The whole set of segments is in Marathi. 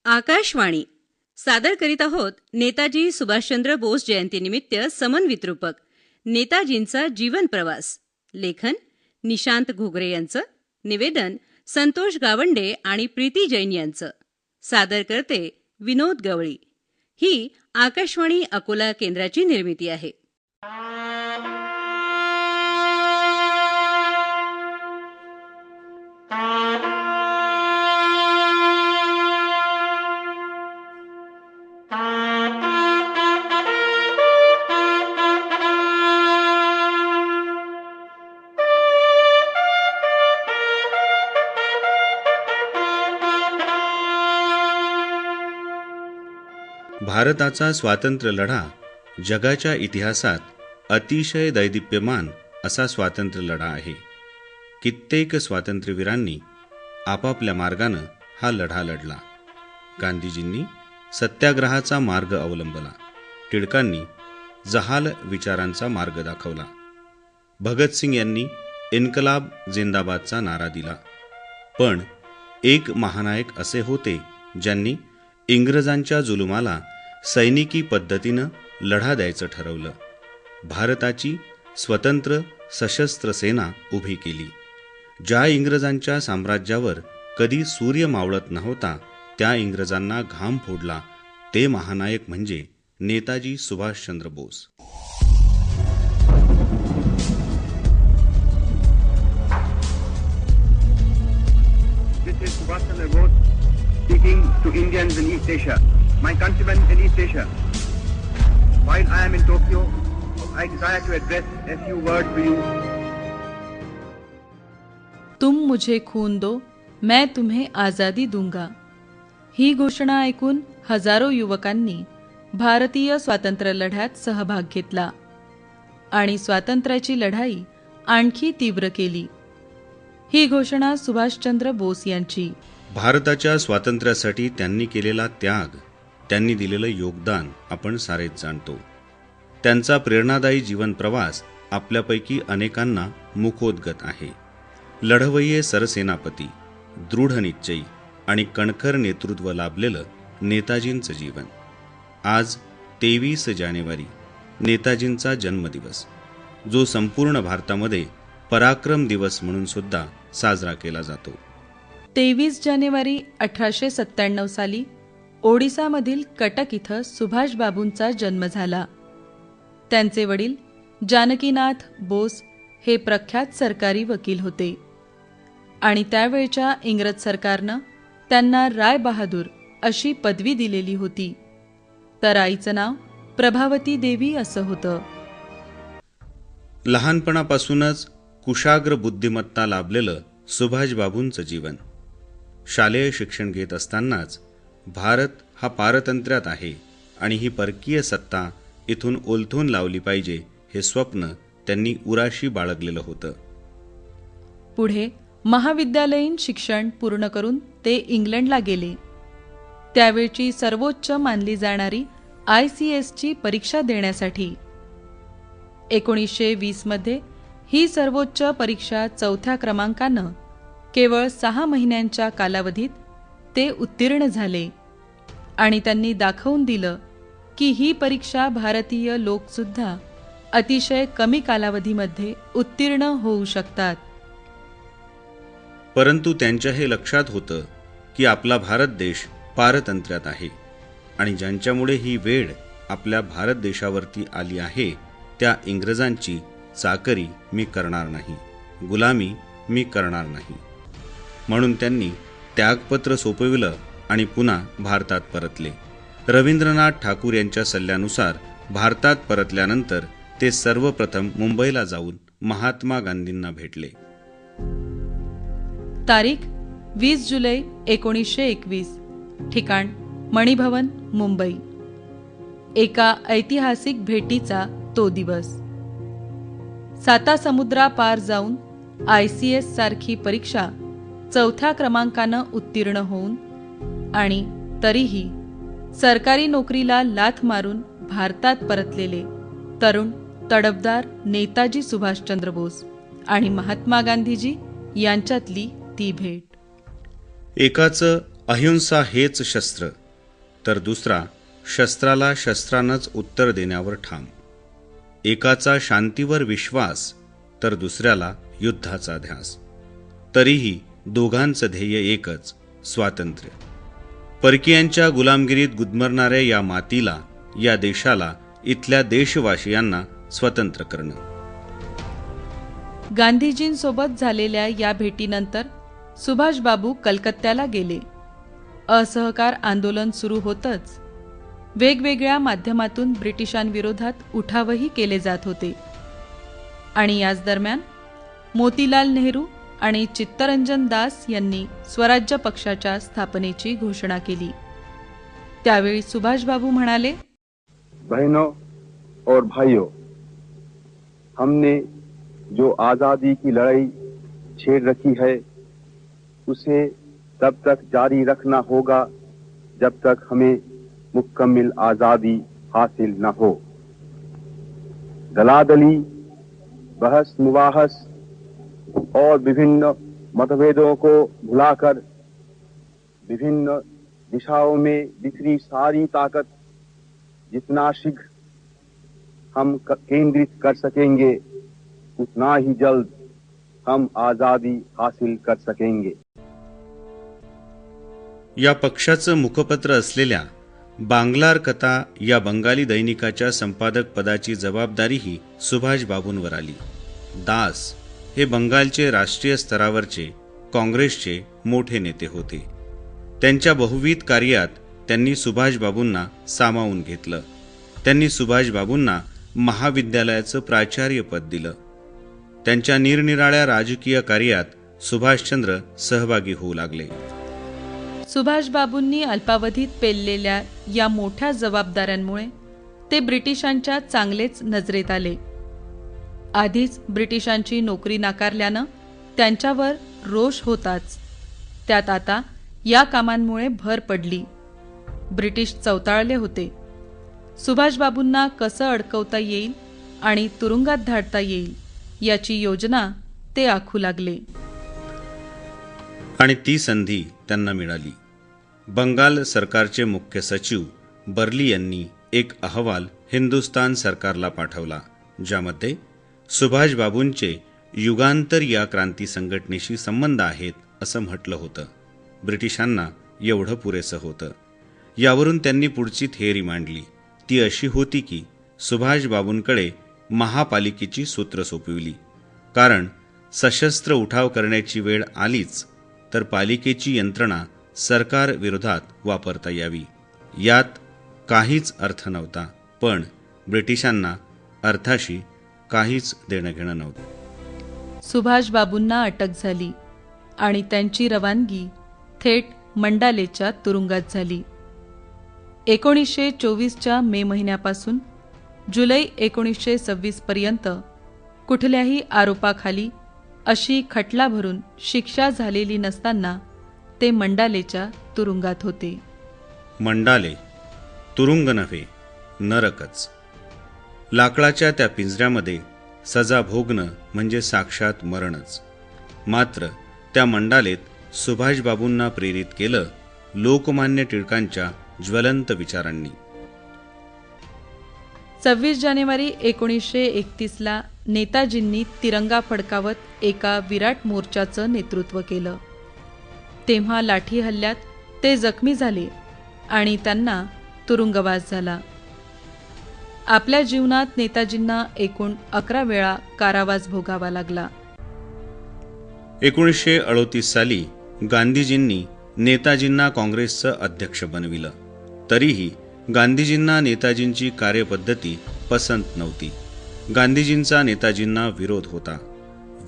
आकाशवाणी सादर करीत आहोत नेताजी सुभाषचंद्र बोस जयंतीनिमित्त समन्वित रूपक नेताजींचा जीवन प्रवास. लेखन निशांत घुगरे यांचं, निवेदन संतोष गावंडे आणि प्रीती जैन यांचं. सादर करते विनोद गवळी. ही आकाशवाणी अकोला केंद्राची निर्मिती आहे. भारताचा स्वातंत्र्य लढा जगाच्या इतिहासात अतिशय दैदिप्यमान असा स्वातंत्र्य लढा आहे. कित्येक स्वातंत्र्यवीरांनी आपापल्या मार्गानं हा लढा लढला. गांधीजींनी सत्याग्रहाचा मार्ग अवलंबला. टिळकांनी जहाल विचारांचा मार्ग दाखवला. भगतसिंग यांनी इन्कलाब जिंदाबादचा नारा दिला. पण एक महानायक असे होते ज्यांनी इंग्रजांच्या जुलुमाला सैनिकी पद्धतीनं लढा द्यायचं ठरवलं. भारताची स्वतंत्र सशस्त्र सेना उभी केली. ज्या इंग्रजांच्या साम्राज्यावर कधी सूर्य मावळत नव्हता त्या इंग्रजांना घाम फोडला ते महानायक म्हणजे Netaji Subhashchandra Bose. Speaking to Indians in East Asia, my countrymen in East Asia, while I am in Tokyo, I desire to address a few words to you. तुम मुझे खून दो, मैं तुम्हें आजादी दूंगा. ही घोषणा ऐकून हजारो युवकांनी भारतीय स्वातंत्र्य लढ्यात सहभाग घेतला आणि स्वातंत्र्याची लढाई आणखी तीव्र केली. ही घोषणा सुभाषचंद्र बोस यांची. भारताच्या स्वातंत्र्यासाठी त्यांनी केलेला त्याग, त्यांनी दिलेलं योगदान आपण सारेच जाणतो. त्यांचा प्रेरणादायी जीवन प्रवास आपल्यापैकी अनेकांना मुखोद्गत आहे. लढवय्ये सरसेनापती, दृढ निश्चयी आणि कणखर नेतृत्व लाभलेलं नेताजींचं जीवन. आज 23 जानेवारी नेताजींचा जन्मदिवस, जो संपूर्ण भारतामध्ये पराक्रम दिवस म्हणून सुद्धा साजरा केला जातो. 23 जानेवारी 1897 साली ओडिसामधील कटक इथं सुभाषबाबूंचा जन्म झाला. त्यांचे वडील जानकीनाथ बोस हे प्रख्यात सरकारी वकील होते आणि त्यावेळच्या इंग्रज सरकारनं त्यांना राय बहादूर अशी पदवी दिलेली होती. तर आईचं नाव प्रभावती देवी असं होतं. लहानपणापासूनच कुशाग्र बुद्धिमत्ता लाभलेलं सुभाषबाबूंचं जीवन. शालेय शिक्षण घेत असतानाच भारत हा पारतंत्र्यात आहे आणि ही परकीय सत्ता इथून ओलथून लावली पाहिजे हे स्वप्न त्यांनी उराशी बाळगलेलं होतं. पुढे महाविद्यालयीन शिक्षण पूर्ण करून ते इंग्लंडला गेले. त्यावेळची सर्वोच्च मानली जाणारी ICSची परीक्षा देण्यासाठी 1920 मध्ये ही सर्वोच्च परीक्षा 4थ्या क्रमांकानं केवळ 6 महिन्यांच्या कालावधीत ते उत्तीर्ण झाले आणि त्यांनी दाखवून दिलं की ही परीक्षा भारतीय लोकसुद्धा अतिशय कमी कालावधीमध्ये उत्तीर्ण होऊ शकतात. परंतु त्यांच्या हे लक्षात होतं की आपला भारत देश पारतंत्र्यात आहे आणि ज्यांच्यामुळे ही वेळ आपल्या भारत देशावरती आली आहे त्या इंग्रजांची चाकरी मी करणार नाही, गुलामी मी करणार नाही. म्हणून त्यांनी त्यागपत्र सोपविलं आणि पुन्हा भारतात परतले. रवींद्रनाथ ठाकूर यांच्या सल्ल्यानुसार भारतात परतल्यानंतर ते सर्वप्रथम मुंबईला जाऊन महात्मा गांधींना भेटले. तारीख 20 जुलै 1921. ठिकाण मणिभवन, मुंबई. एका ऐतिहासिक भेटीचा तो दिवस. सातासमुद्रापार जाऊन ICS सारखी परीक्षा 4थ्या क्रमांकानं उत्तीर्ण होऊन आणि तरीही सरकारी नोकरीला लाथ मारून भारतात परतलेले तरुण तडफदार नेताजी सुभाषचंद्र बोस आणि महात्मा गांधीजी यांच्यातली ती भेट. एकाचं अहिंसा हेच शस्त्र, तर दुसरा शस्त्राला शस्त्रानंच उत्तर देण्यावर ठाम. एकाचा शांतीवर विश्वास, तर दुसऱ्याला युद्धाचा ध्यास. तरीही दोघांचं ध्येय एकच, स्वातंत्र्य. परकीयांच्या गुलामगिरीत गुदमरणाऱ्या या मातीला, या देशाला, इथल्या देशवासियांना स्वतंत्र करणं. गांधीजींसोबत झालेल्या या भेटीनंतर सुभाषबाबू कलकत्त्याला गेले. असहकार आंदोलन सुरू होतच वेगवेगळ्या माध्यमातून ब्रिटिशांविरोधात उठावही केले जात होते. आणि याच दरम्यान मोतीलाल नेहरू आणि चित्तरंजन दास यांनी स्वराज्य पक्षाच्या स्थापनेची घोषणा केली. त्यावेळी सुभाषबाबू म्हणाले, बहनों और भाइयों, हमने जो आजादी की लड़ाई छेड़ रखी है उसे तब तक जारी रखना होगा जब तक हमें मुकम्मल आजादी हासिल न हो. दलादली, बहस मुबाहस और विभिन्न मतभेदों को भुलाकर विभिन्न दिशाओं में बिखरी सारी ताकत जितना शीघ्र हम केंद्रित कर सकेंगे उतना ही जल्द हम आजादी हासिल कर सकेंगे. या पक्षाचं मुखपत्र असलेल्या बांगलार कथा या बंगाली दैनिकाच्या संपादक पदाची जबाबदारीही सुभाषबाबूंवर आली. दास हे बंगालचे राष्ट्रीय स्तरावरचे काँग्रेसचे मोठे नेते होते. त्यांच्या बहुविध कार्यात त्यांनी सुभाषबाबूंना सामावून घेतलं. त्यांनी सुभाषबाबूंना महाविद्यालयाचं प्राचार्यपद दिलं. त्यांच्या निरनिराळ्या राजकीय कार्यात सुभाषचंद्र सहभागी होऊ लागले. सुभाषबाबूंनी अल्पावधीत पेललेल्या या मोठ्या जबाबदाऱ्यांमुळे ते ब्रिटिशांच्या चांगलेच नजरेत आले. आधीच ब्रिटिशांची नोकरी नाकारल्यानं त्यांच्यावर रोष होताच त्यात आता या कामांमुळे भर पडली. ब्रिटिश चवताळले होते. सुभाषबाबूंना कसं अडकवता येईल आणि तुरुंगात धाडता येईल याची योजना ते आखू लागले. आणि ती संधी त्यांना मिळाली. बंगाल सरकारचे मुख्य सचिव बर्ली यांनी एक अहवाल हिंदुस्तान सरकारला पाठवला, ज्यामध्ये सुभाषबाबूंचे युगांतर या क्रांती संघटनेशी संबंध आहेत असं म्हटलं होतं. ब्रिटिशांना एवढं पुरेसं होतं. यावरून त्यांनी पुढची थिअरी मांडली. ती अशी होती की सुभाषबाबूंकडे महापालिकेची सूत्र सोपविली, कारण सशस्त्र उठाव करण्याची वेळ आलीच तर पालिकेची यंत्रणा सरकार विरोधात वापरता यावी. यात काहीच अर्थ नव्हता, पण ब्रिटिशांना अर्थाशी काहीच देणं घेणं नव्हतं. सुभाषबाबूंना अटक झाली आणि त्यांची रवानगी थेट मंडालेच्या तुरुंगात झाली. 1924च्या मे महिन्यापासून जुलै 1926 पर्यंत कुठल्याही आरोपाखाली अशी खटला भरून शिक्षा झालेली नसताना ते मंडालेच्या तुरुंगात होते. मंडाले तुरुंग नव्हे, नरकच. लाकडाच्या त्या पिंजऱ्यामध्ये सजा भोगणं म्हणजे साक्षात मरणच. मात्र त्या मंडालेत सुभाषबाबूंना प्रेरित केलं लोकमान्य टिळकांच्या ज्वलंत विचारांनी. 26 जानेवारी 1931ला नेताजींनी तिरंगा फडकावत एका विराट मोर्चाचं नेतृत्व केलं. तेव्हा लाठी हल्ल्यात ते जखमी झाले आणि त्यांना तुरुंगवास झाला. आपल्या जीवनात नेताजींना एकूण 11 वेळा कारावास भोगावा लागला. 1938 साली गांधीजींनी नेताजींना काँग्रेसचं अध्यक्ष बनविलं. तरीही गांधीजींना नेताजींची कार्यपद्धती पसंत नव्हती. गांधीजींचा नेताजींना विरोध होता.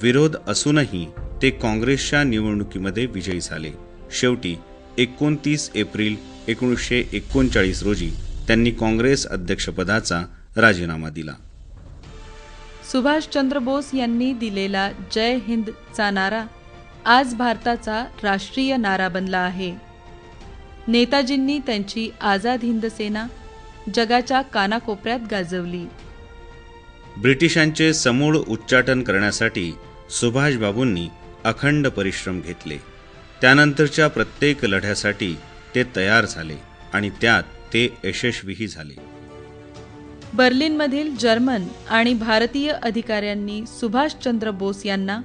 विरोध असूनही ते काँग्रेसच्या निवडणुकीमध्ये विजयी झाले. शेवटी 29 एप्रिल 1939 रोजी त्यांनी काँग्रेस अध्यक्षपदाचा राजीनामा दिला. सुभाषचंद्र बोस यांनी दिलेला जय हिंदचा नारा आज भारताचा राष्ट्रीय नारा बनला आहे. नेताजींनी त्यांची आझाद हिंद सेना जगाच्या कानाकोपऱ्यात गाजवली. ब्रिटिशांचे समूळ उच्चाटन करण्यासाठी सुभाषबाबूंनी अखंड परिश्रम घेतले. त्यानंतरच्या प्रत्येक लढ्यासाठी ते तयार झाले आणि त्यात ते यशस्वीही झाले. बर्लिनमधील जर्मन आणि भारतीय अधिकाऱ्यांनी सुभाषचंद्र बोस यांना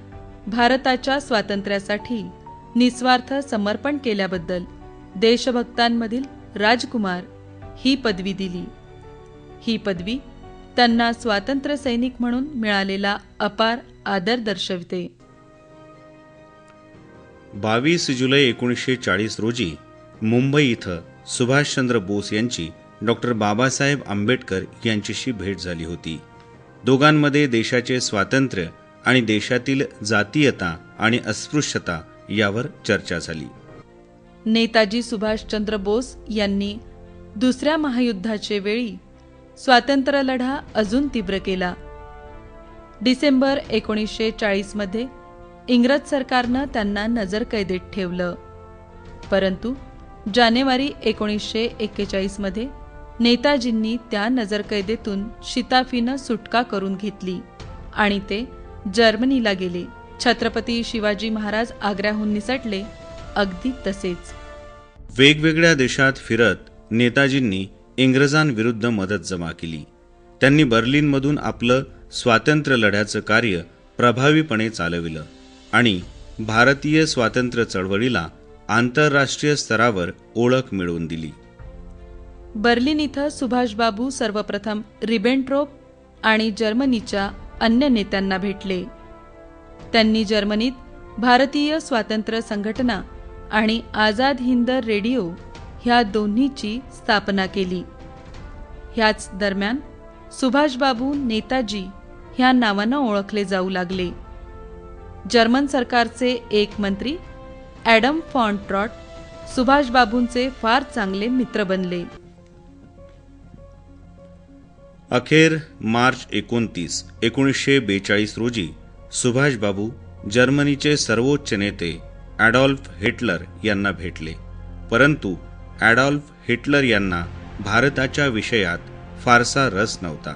भारताच्या स्वातंत्र्यासाठी निस्वार्थ समर्पण केल्याबद्दल देशभक्तांमधील राजकुमार ही पदवी दिली. ही पदवी त्यांना स्वातंत्र्य सैनिक म्हणून मिळालेला अपार आदर दर्शवते. 22 जुलै 1940 रोजी मुंबई इथं सुभाषचंद्र बोस यांची डॉक्टर बाबासाहेब आंबेडकर यांच्याशी भेट झाली होती. दोघांमध्ये देशाचे स्वातंत्र्य आणि देशातील जातीयता आणि अस्पृश्यता यावर चर्चा झाली. नेताजी सुभाषचंद्र बोस यांनी दुसऱ्या महायुद्धाचे वेळी स्वातंत्र्य लढा अजून तीव्र केला. डिसेंबर 1940 मध्ये इंग्रज सरकारनं त्यांना नजरकैदेत ठेवलं. परंतु जानेवारी 1941 मध्ये नेताजींनी त्या नजरकैदेतून शिताफीनं सुटका करून घेतली आणि ते जर्मनीला गेले. छत्रपती शिवाजी महाराज आग्र्याहून निसटले, अगदी तसेच. वेगवेगळ्या देशात फिरत नेताजींनी इंग्रजांविरुद्ध मदत जमा केली. त्यांनी बर्लिनमधून आपलं स्वातंत्र्य लढ्याचं कार्य प्रभावीपणे चालविलं आणि भारतीय स्वातंत्र्य चळवळीला आंतरराष्ट्रीय स्तरावर ओळख मिळवून दिली. बर्लिन इथं सुभाषबाबू सर्वप्रथम रिबेनट्रोप आणि जर्मनीच्या अन्य नेत्यांना भेटले. त्यांनी जर्मनीत भारतीय स्वातंत्र्य संघटना आणि आझाद हिंद रेडिओ ह्या दोन्हीची स्थापना केली. ह्याच दरम्यान सुभाषबाबू नेताजी ह्या नावानं ओळखले जाऊ लागले. जर्मन सरकारचे एक मंत्री ॲडम फॉन ट्रॉट सुभाषबाबूंचे फार चांगले मित्र बनले. अखेर मार्च 29, 1942 रोजी सुभाषबाबू जर्मनीचे सर्वोच्च नेते ॲडॉल्फ हिटलर यांना भेटले. परंतु ॲडॉल्फ हिटलर यांना भारताच्या विषयात फारसा रस नव्हता.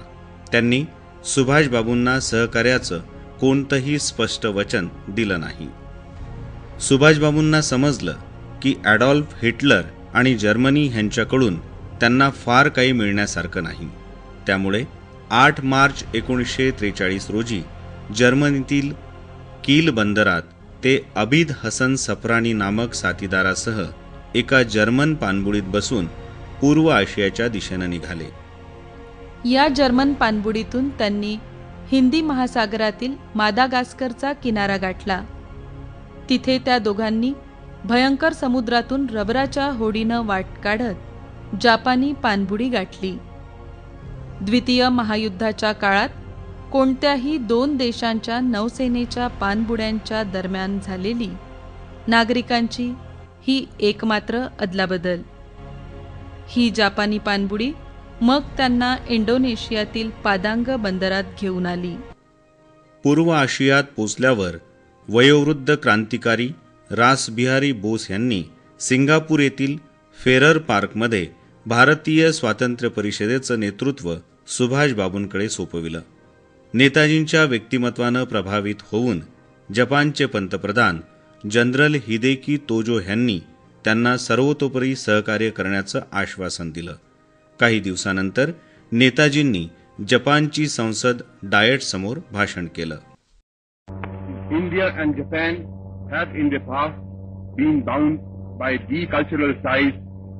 त्यांनी सुभाषबाबूंना सहकार्याचं कोणतंही स्पष्ट वचन दिलं नाही. सुभाषबाबूंना समजलं की ॲडॉल्फ हिटलर आणि जर्मनी ह्यांच्याकडून त्यांना फार काही मिळण्यासारखं नाही. त्यामुळे 8 मार्च 1943 रोजी जर्मनीतील कील बंदरात ते अबिद हसन सफरानी नामक साथीदारासह एका जर्मन पाणबुडीत बसून पूर्व आशियाच्या दिशेनं निघाले. या जर्मन पाणबुडीतून त्यांनी हिंदी महासागरातील मादागास्करचा किनारा गाठला. तिथे त्या दोघांनी भयंकर समुद्रातून रबराच्या होडीनं वाट काढत जापानी पाणबुडी गाठली. द्वितीय महायुद्धाच्या काळात कोणत्याही दोन देशांच्या नौसेनेच्या पाणबुड्यांच्या दरम्यान झालेली नागरिकांची ही एकमात्र अदलाबदल. ही जापानी पाणबुडी मग त्यांना इंडोनेशियातील पादांग बंदरात घेऊन आली. पूर्व आशियात पोचल्यावर वयोवृद्ध क्रांतिकारी रासबिहारी बोस यांनी सिंगापूर येथील फेरर पार्कमध्ये भारतीय स्वातंत्र्य परिषदेचं नेतृत्व सुभाषबाबूंकडे सोपविलं. नेताजींच्या व्यक्तिमत्वानं प्रभावित होऊन जपानचे पंतप्रधान जनरल हिदेकी तोजो यांनी त्यांना सर्वतोपरी सहकार्य करण्याचं आश्वासन दिलं. काही दिवसानंतर नेताजींनी जपानची संसद डायट समोर भाषण केलं. India and Japan have in the past been bound by deep cultural ties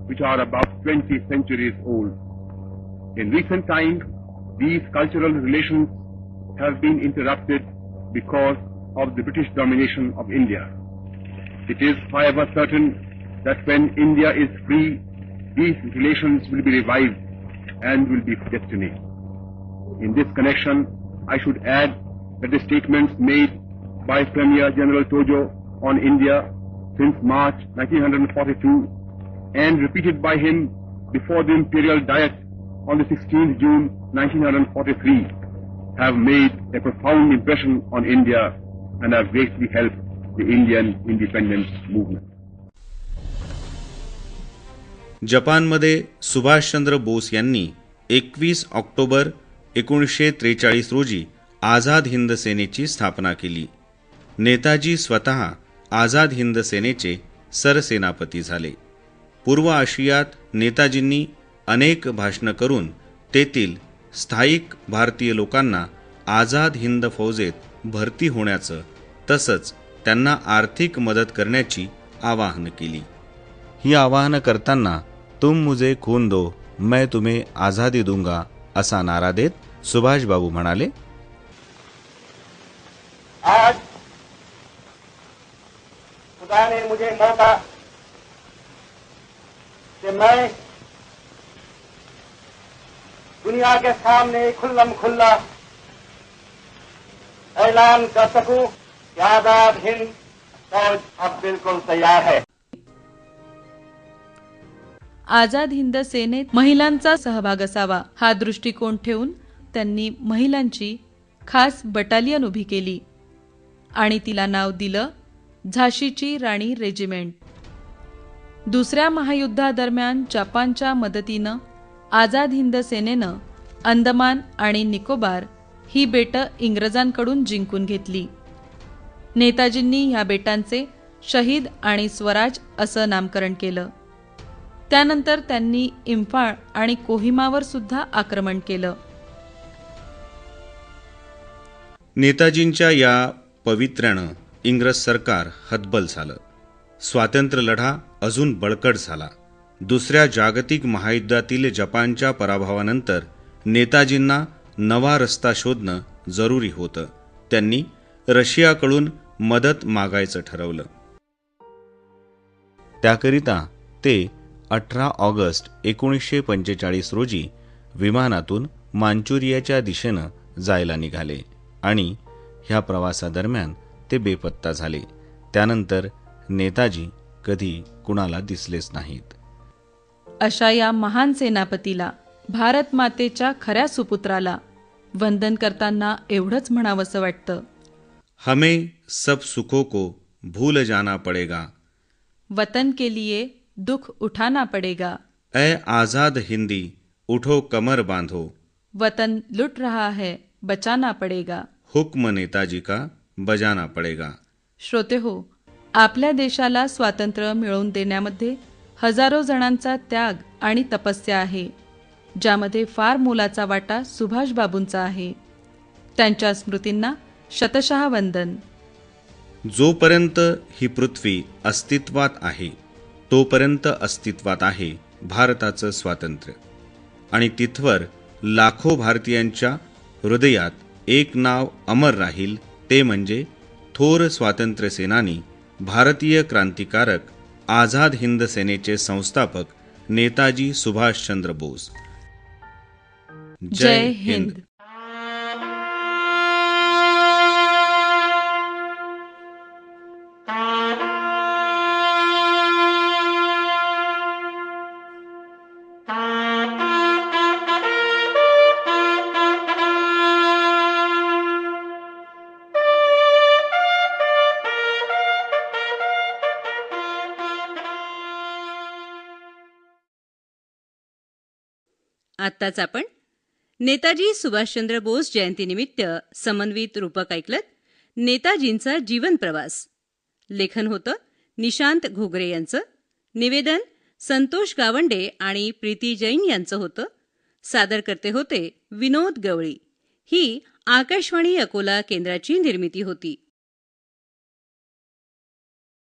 which are about 20 centuries old. In recent times, these cultural relations have been interrupted because of the British domination of India. It is, however, certain that when India is free, these relations will be revived and will be destiny. In this connection, I should add that the statements made by Premier General Tojo on India since March 1942 and repeated by him before the Imperial Diet on the 16th June 1943 have made a profound impression on India and have greatly helped the Indian independence movement. जपानमध्ये सुभाषचंद्र बोस यांनी 21 ऑक्टोबर 1943 रोजी आझाद हिंद सेनेची स्थापना केली. नेताजी स्वतः आझाद हिंद सेनेचे सरसेनापती झाले. पूर्व आशियात नेताजींनी अनेक भाषणं करून तेथील स्थायिक भारतीय लोकांना आझाद हिंद फौजेत भरती होण्याचं तसंच त्यांना आर्थिक मदत करण्याची आवाहन केली. ही आवाहनं करताना तुम मुझे खून दो मैं तुम्हें आझादी दूंगा असा नारा देत सुभाषबाबू म्हणाले, आज खुदा ने मुझे मौका कि मैं दुनिया के सामने खुल्लम खुल्ला ऐलान कर सकूं कि आजाद हिंद फौज अब बिल्कुल तैयार है. आझाद हिंद सेनेत महिलांचा सहभाग असावा हा दृष्टिकोन ठेवून त्यांनी महिलांची खास बटालियन उभी केली आणि तिला नाव दिलं झाशीची राणी रेजिमेंट. दुसऱ्या महायुद्धादरम्यान जपानच्या मदतीनं आझाद हिंद सेनेनं अंदमान आणि निकोबार ही बेटं इंग्रजांकडून जिंकून घेतली. नेताजींनी ह्या बेटांचे शहीद आणि स्वराज असं नामकरण केलं. त्यानंतर त्यांनी इम्फाळ आणि कोहिमावर सुद्धा आक्रमण केलं. नेताजींच्या या पवित्र्यानं इंग्रज सरकार हतबल झालं. स्वातंत्र्य लढा अजून बळकट झाला. दुसऱ्या जागतिक महायुद्धातील जपानच्या पराभवानंतर नेताजींना नवा रस्ता शोधणं जरुरी होतं. त्यांनी रशियाकडून मदत मागायचं ठरवलं. त्याकरिता ते 18 ऑगस्ट 1945 रोजी विमानातून मांचुरियाच्या दिशेनं जायला निघाले आणि ह्या प्रवासादरम्यान ते बेपत्ता झाले. त्यानंतर नेताजी कधी कुणाला दिसलेच नाहीत. अशा या महान सेनापतीला, भारत मातेच्या खऱ्या सुपुत्राला वंदन करताना एवढंच म्हणावंसं वाटतं, हमें सब सुखों को भूल जाना पड़ेगा, वतन के लिए दुख उठाना पड़ेगा, ए आजाद हिंदी उठो कमर बांधो, वतन लुट रहा है बचाना पड़ेगा. हुक्म नेताजी का बजाना पड़ेगा. श्रोते हो, आपल्या देशाला स्वातंत्र्य मिळवून देण्यामध्ये हजारो जणांचा त्याग आणि तपस्या आहे, ज्यामध्ये फार मोलाचा वाटा सुभाषबाबूंचा आहे. त्यांच्या स्मृतींना शतशः वंदन. जोपर्यंत ही पृथ्वी अस्तित्वात आहे तोपर्यंत अस्तित्वात आहे भारताचं स्वातंत्र्य. आणि तिथवर लाखो भारतीयांच्या हृदयात एक नाव अमर राहील, ते म्हणजे थोर स्वातंत्र्य सेनानी, भारतीय क्रांतिकारक, आझाद हिंद सेनेचे संस्थापक नेताजी सुभाषचंद्र बोस. जय हिंद. आत्ताच आपण नेताजी सुभाषचंद्र बोस जयंतीनिमित्त समन्वित रूपक ऐकलत. नेताजींचा जीवन प्रवास. लेखन होतं निशांत घोगरे यांचं. निवेदन संतोष गावंडे आणि प्रीती जैन यांचं होतं. सादर करते होते विनोद गवळी. ही आकाशवाणी अकोला केंद्राची निर्मिती होती.